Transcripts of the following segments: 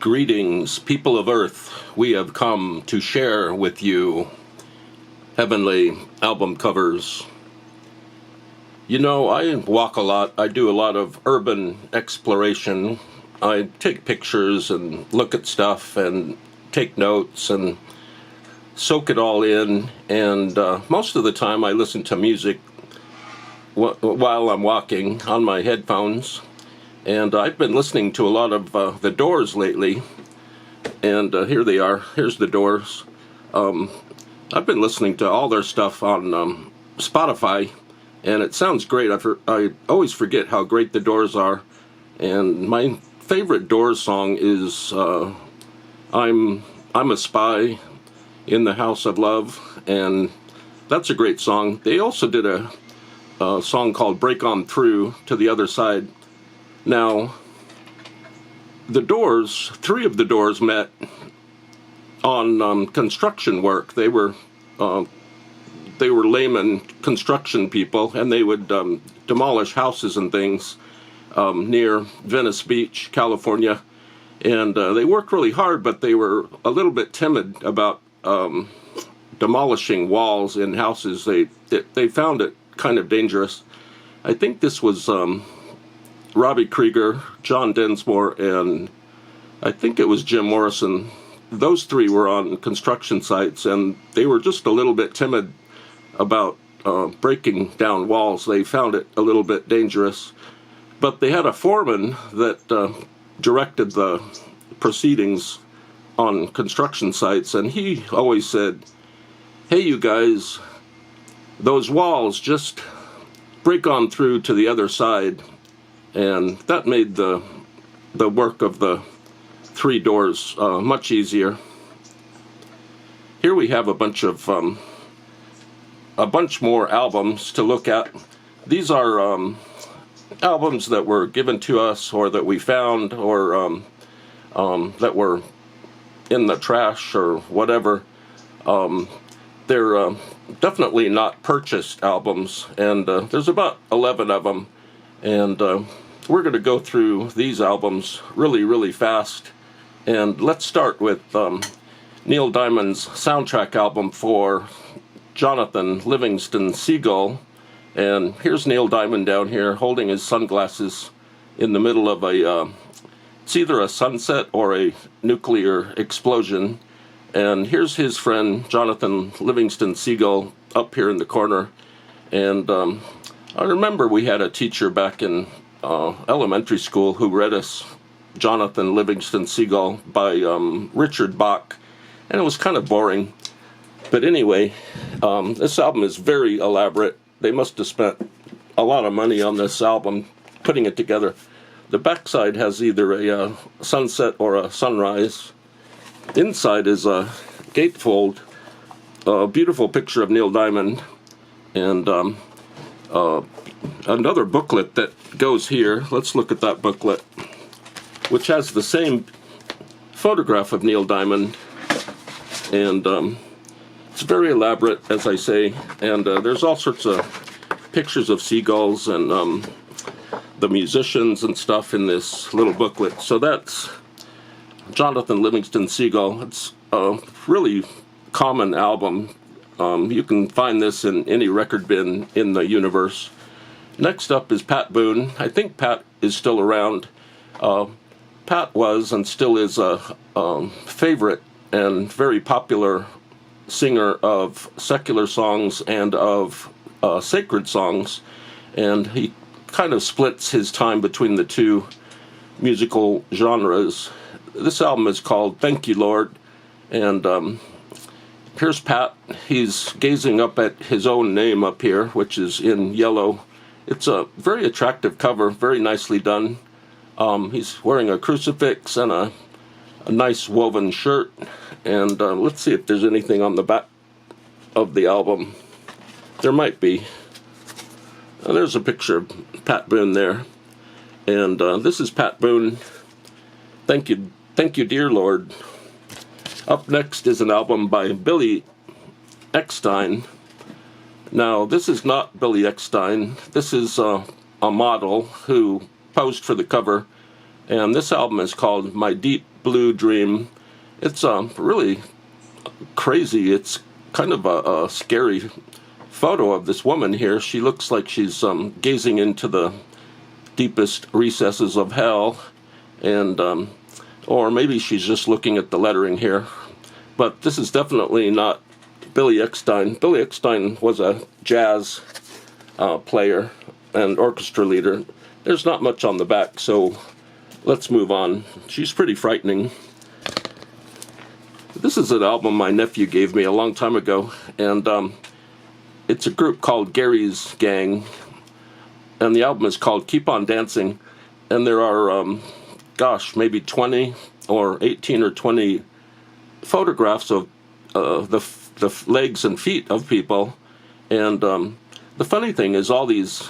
Greetings, people of Earth. We have come to share with you heavenly album covers. You know, I walk a lot. I do a lot of urban exploration. I take pictures and look at stuff and take notes and soak it all in. And most of the time I listen to music while I'm walking on my headphones. And I've been listening to a lot of The Doors lately, and here they are. Here's The Doors. I've been listening to all their stuff on Spotify, and it sounds great. I always forget how great The Doors are, and my favorite Doors song is I'm a Spy in the House of Love, and that's a great song. They also did a song called Break On Through to the Other Side. Now, the Doors, three of the Doors met on construction work. They were layman construction people, and they would demolish houses and things near Venice Beach, California. And they worked really hard, but they were a little bit timid about demolishing walls in houses. They found it kind of dangerous. I think this was Robbie Krieger, John Densmore, and I think it was Jim Morrison. Those three were on construction sites, and they were just a little bit timid about breaking down walls. They found it a little bit dangerous. But they had a foreman that directed the proceedings on construction sites, and he always said, "Hey, you guys, those walls, just break on through to the other side." And that made the work of the three Doors much easier. Here we have a bunch more albums to look at. These are albums that were given to us, or that we found, or that were in the trash or whatever. They're definitely not purchased albums, and there's about 11 of them. And we're going to go through these albums really, really fast. And let's start with Neil Diamond's soundtrack album for Jonathan Livingston Seagull. And here's Neil Diamond down here holding his sunglasses in the middle of it's either a sunset or a nuclear explosion. And here's his friend Jonathan Livingston Seagull up here in the corner. And I remember we had a teacher back in elementary school who read us Jonathan Livingston Seagull by Richard Bach, and it was kind of boring. But anyway, this album is very elaborate. They must have spent a lot of money on this album, putting it together. The backside has either a sunset or a sunrise. Inside is a gatefold, a beautiful picture of Neil Diamond, and another booklet that goes here. Let's look at that booklet, which has the same photograph of Neil Diamond, and it's very elaborate, as I say, and there's all sorts of pictures of seagulls and the musicians and stuff in this little booklet. So that's Jonathan Livingston Seagull. It's a really common album. You can find this in any record bin in the universe. Next up is Pat Boone. I think Pat is still around. Pat was and still is a favorite and very popular singer of secular songs and of sacred songs. And he kind of splits his time between the two musical genres. This album is called Thank You, Lord. And here's Pat. He's gazing up at his own name up here, which is in yellow. It's a very attractive cover, very nicely done. He's wearing a crucifix and a nice woven shirt. And let's see if there's anything on the back of the album. There might be. There's a picture of Pat Boone there. And this is Pat Boone. Thank you, dear Lord. Up next is an album by Billy Eckstine. Now, this is not Billy Eckstine. This is a model who posed for the cover, and this album is called My Deep Blue Dream. It's really crazy. It's kind of a scary photo of this woman here. She looks like she's gazing into the deepest recesses of hell, and or maybe she's just looking at the lettering here. But this is definitely not Billy Eckstine. Billy Eckstine was a jazz player and orchestra leader. There's not much on the back, so let's move on. She's pretty frightening. This is an album my nephew gave me a long time ago, and it's a group called Gary's Gang, and the album is called Keep On Dancing, and there are, maybe 20 or 18 or 20 photographs of the legs and feet of people, and the funny thing is all these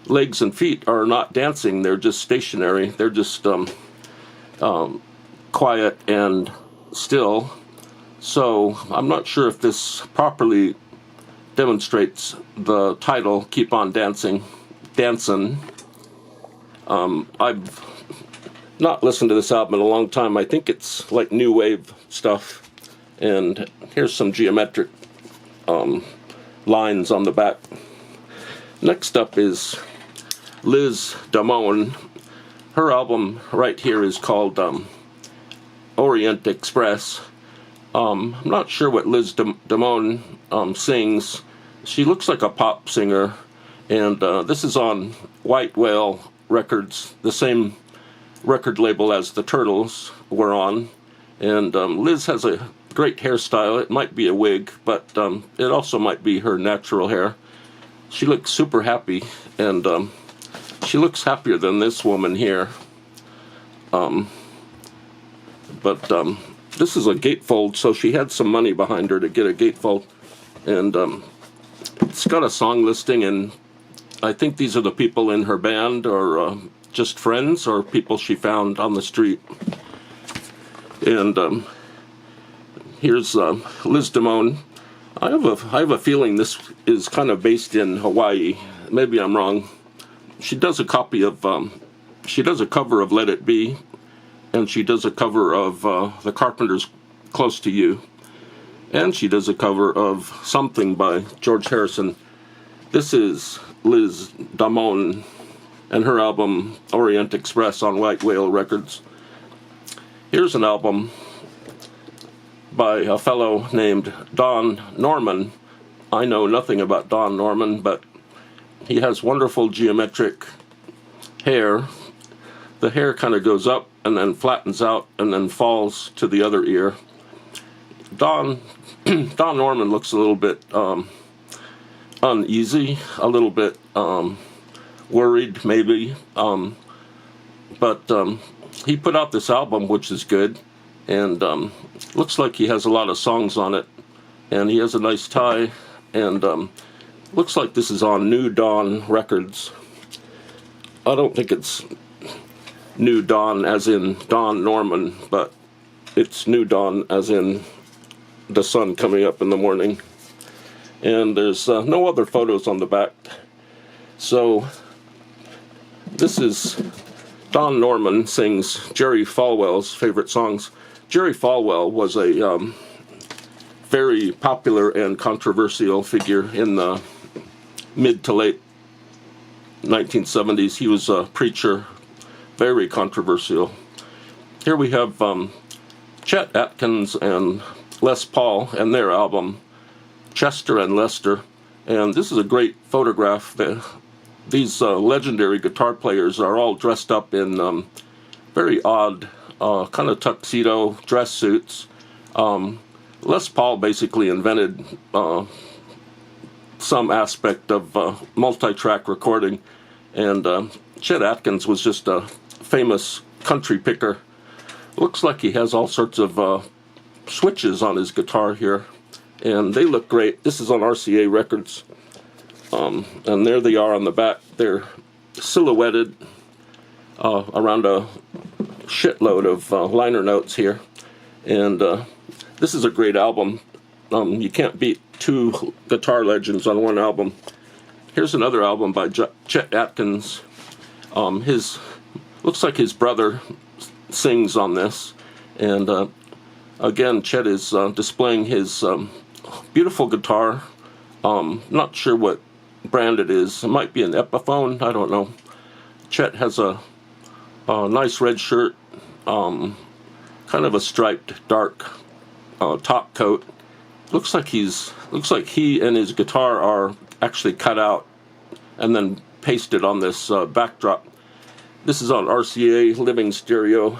legs and feet are not dancing, they're just stationary, they're just quiet and still. So I'm not sure if this properly demonstrates the title, Keep On Dancing. I've not listened to this album in a long time. I think it's like new wave stuff. And here's some geometric lines on the back. Next up is Liz Damone. Her album right here is called Orient Express. I'm not sure what Liz Damone sings. She looks like a pop singer, and this is on White Whale Records, the same record label as the Turtles were on. And Liz has a great hairstyle. It might be a wig, but it also might be her natural hair. She looks super happy, and she looks happier than this woman here. But this is a gatefold, so she had some money behind her to get a gatefold. And it's got a song listing, and I think these are the people in her band, or just friends, or people she found on the street. And here's Liz Damone. I have a feeling this is kind of based in Hawaii. Maybe I'm wrong. She does a cover of Let It Be, and she does a cover of the Carpenters' Close to You, and she does a cover of Something by George Harrison. This is Liz Damone and her album Orient Express on White Whale Records. Here's an album by a fellow named Don Norman. I know nothing about Don Norman, but he has wonderful geometric hair. The hair kind of goes up and then flattens out and then falls to the other ear. Don Norman looks a little bit uneasy, a little bit worried maybe, but he put out this album, which is good, and looks like he has a lot of songs on it, and he has a nice tie, and looks like this is on New Dawn Records. I don't think it's New Dawn as in Don Norman, but it's New Dawn as in the sun coming up in the morning. And there's no other photos on the back. So this is Don Norman sings Jerry Falwell's favorite songs. Jerry Falwell was a very popular and controversial figure in the mid to late 1970s. He was a preacher, very controversial. Here we have Chet Atkins and Les Paul and their album Chester and Lester, and this is a great photograph. These legendary guitar players are all dressed up in very odd kind of tuxedo dress suits. Les Paul basically invented some aspect of multi-track recording, and Chet Atkins was just a famous country picker. Looks like he has all sorts of switches on his guitar here, and they look great. This is on RCA Records, and there they are on the back. They're silhouetted around a shitload of liner notes here, and this is a great album. You can't beat two guitar legends on one album. Here's another album by Chet Atkins. Looks like his brother sings on this, And again, Chet is displaying his beautiful guitar. Not sure what brand it is. It might be an Epiphone, I don't know. Chet has a nice red shirt, kind of a striped dark top coat. Looks like he and his guitar are actually cut out and then pasted on this backdrop. This is on RCA Living Stereo.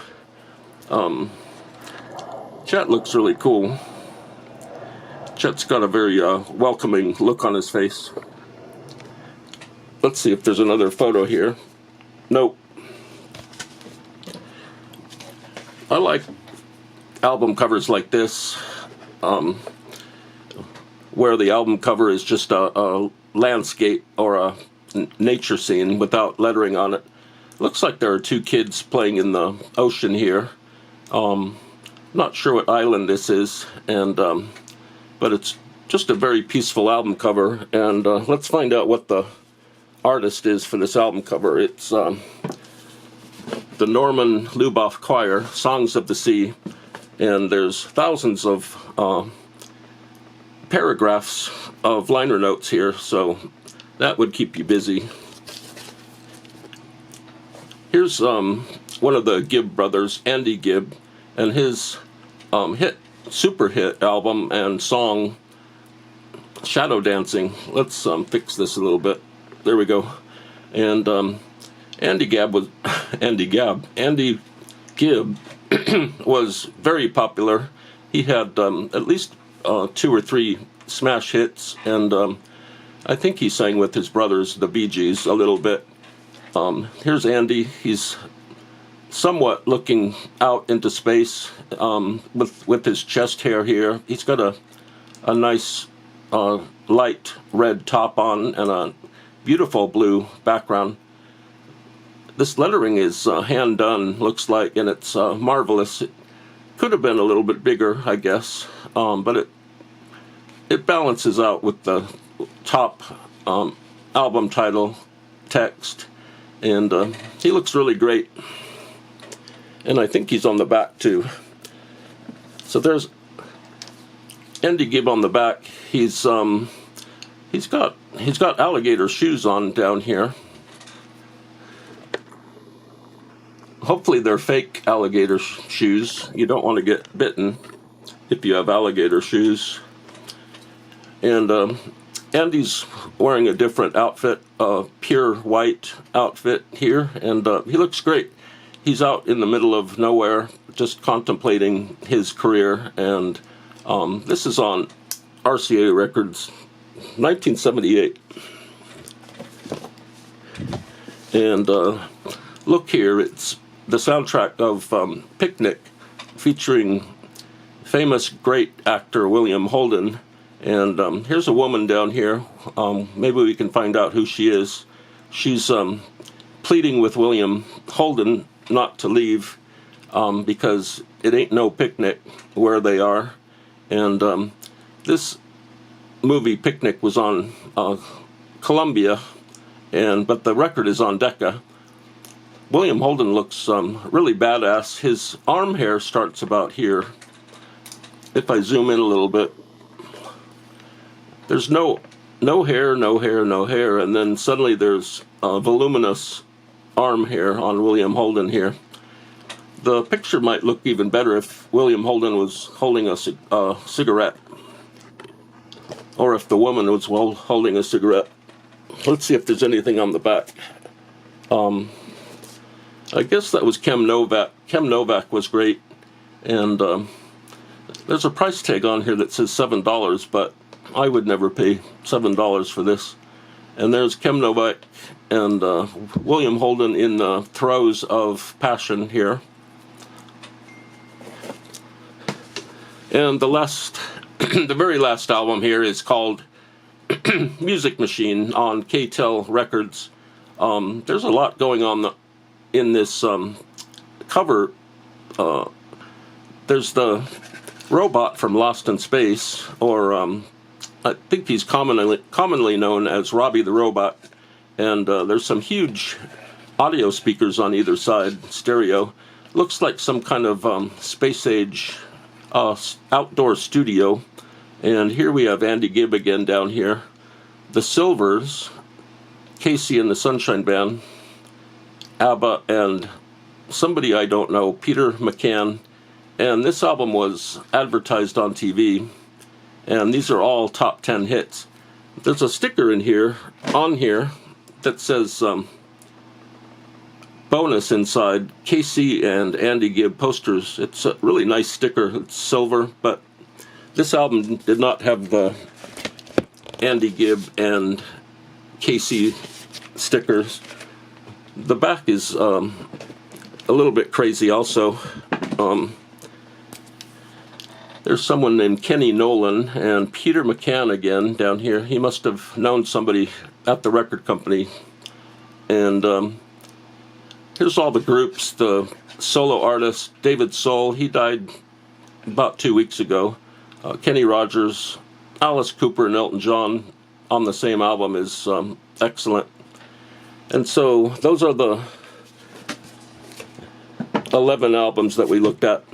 Chet looks really cool. Chet's got a very welcoming look on his face. Let's see if there's another photo here. Nope. I like album covers like this, where the album cover is just a landscape or a nature scene without lettering on it. Looks like there are two kids playing in the ocean here. Not sure what island this is, and but it's just a very peaceful album cover. And let's find out what the artist is for this album cover. It's the Norman Luboff Choir, Songs of the Sea, and there's thousands of paragraphs of liner notes here, so that would keep you busy. Here's one of the Gibb brothers, Andy Gibb, and his super hit album and song, Shadow Dancing. Let's fix this a little bit. There we go. And Andy Gibb was very popular. He had at least 2 or 3 smash hits, and I think he sang with his brothers, the Bee Gees, a little bit. Here's Andy. He's somewhat looking out into space with his chest hair here. He's got a nice light red top on and a beautiful blue background. This lettering is hand done, looks like, and it's marvelous. It could have been a little bit bigger, I guess, but it balances out with the top album title text, and he looks really great. And I think he's on the back too. So there's Andy Gibb on the back. He's got alligator shoes on down here. Hopefully they're fake alligator shoes. You don't want to get bitten if you have alligator shoes. And Andy's wearing a different outfit, pure white outfit here, and he looks great. He's out in the middle of nowhere, just contemplating his career, and this is on RCA Records, 1978. And look here, it's the soundtrack of Picnic, featuring famous great actor William Holden. And here's a woman down here. Maybe we can find out who she is. She's pleading with William Holden not to leave because it ain't no picnic where they are. And this movie Picnic was on Columbia, but the record is on Decca. William Holden looks really badass. His arm hair starts about here. If I zoom in a little bit, there's no hair, and then suddenly there's voluminous arm hair on William Holden here. The picture might look even better if William Holden was holding a cigarette, or if the woman was holding a cigarette. Let's see if there's anything on the back. I guess that was Kem Novak. Kem Novak was great, and there's a price tag on here that says $7, but I would never pay $7 for this. And there's Kem Novak and William Holden in the throes of passion here. And the very last album here is called Music Machine on K-Tel Records. There's a lot going on in this cover. There's the robot from Lost in Space, or I think he's commonly known as Robbie the Robot. And there's some huge audio speakers on either side, stereo. Looks like some kind of space age outdoor studio. And here we have Andy Gibb again down here. The Silvers, Casey and the Sunshine Band, ABBA, and somebody I don't know, Peter McCann. And this album was advertised on TV. And these are all top 10 hits. There's a sticker in here, on here, that says bonus inside, Casey and Andy Gibb posters. It's a really nice sticker. It's silver, but this album did not have the Andy Gibb and Casey stickers. The back is a little bit crazy also. There's someone named Kenny Nolan and Peter McCann again down here. He must have known somebody at the record company. And here's all the groups. The solo artist, David Soul, he died about 2 weeks ago. Kenny Rogers, Alice Cooper, and Elton John on the same album is excellent. And so those are the 11 albums that we looked at.